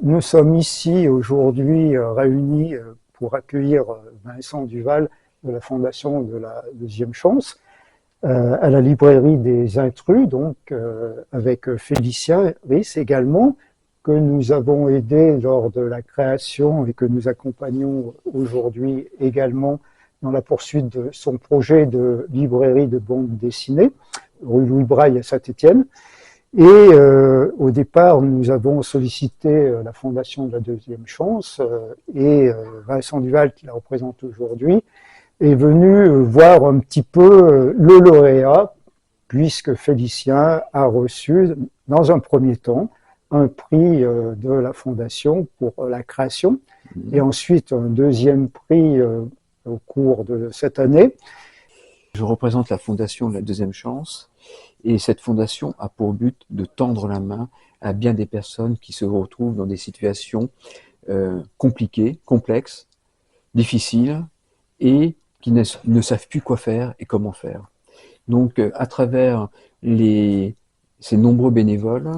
Nous sommes ici aujourd'hui réunis pour accueillir Vincent Duval de la Fondation de la Deuxième Chance à la librairie des Intrus, donc avec Félicien Riss également, que nous avons aidé lors de la création et que nous accompagnons aujourd'hui également dans la poursuite de son projet de librairie de bande dessinée, rue Louis Braille à Saint-Étienne. Et au départ, nous avons sollicité la Fondation de la Deuxième Chance et Vincent Duval, qui la représente aujourd'hui, est venu voir un petit peu le lauréat, puisque Félicien a reçu, dans un premier temps, un prix de la Fondation pour la création, et ensuite un deuxième prix au cours de cette année. Je représente la Fondation de la Deuxième Chance, et cette fondation a pour but de tendre la main à bien des personnes qui se retrouvent dans des situations compliquées, complexes, difficiles, et qui ne savent plus quoi faire et comment faire. Donc, à travers ces nombreux bénévoles,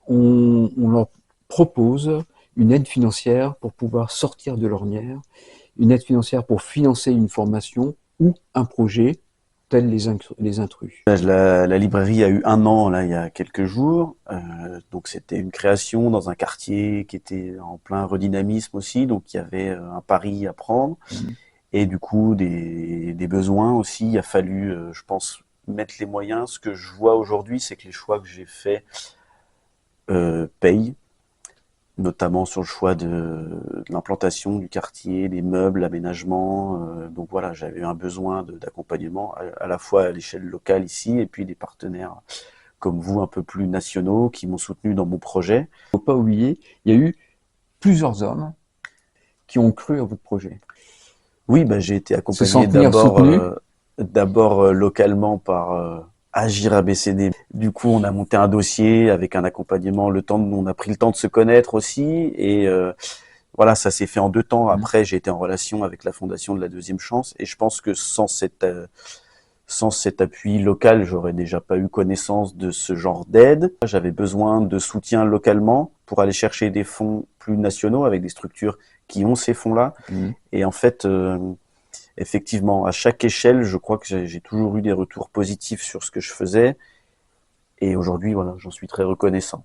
on leur propose une aide financière pour pouvoir sortir de l'ornière, une aide financière pour financer une formation ou un projet tels les Intrus. La librairie a eu 1 an là il y a quelques jours, donc c'était une création dans un quartier qui était en plein redynamisme aussi, donc il y avait un pari à prendre et du coup des besoins aussi. Il a fallu, je pense, mettre les moyens. Ce que je vois aujourd'hui, c'est que les choix que j'ai faits payent, notamment sur le choix de l'implantation du quartier, des meubles, l'aménagement. Donc voilà, j'avais eu un besoin d'accompagnement à la fois à l'échelle locale ici et puis des partenaires comme vous un peu plus nationaux qui m'ont soutenu dans mon projet. Il ne faut pas oublier, il y a eu plusieurs hommes qui ont cru à votre projet. Oui, j'ai été accompagné d'abord localement par Agir ABCD. Du coup, on a monté un dossier avec un accompagnement, on a pris le temps de se connaître aussi, et voilà, ça s'est fait en 2 temps. Après, j'ai été en relation avec la Fondation de la Deuxième Chance, et je pense que sans cet appui local, j'aurais déjà pas eu connaissance de ce genre d'aide. J'avais besoin de soutien localement pour aller chercher des fonds plus nationaux avec des structures qui ont ces fonds-là. Et en fait, effectivement, à chaque échelle, je crois que j'ai toujours eu des retours positifs sur ce que je faisais. Et aujourd'hui, voilà, j'en suis très reconnaissant.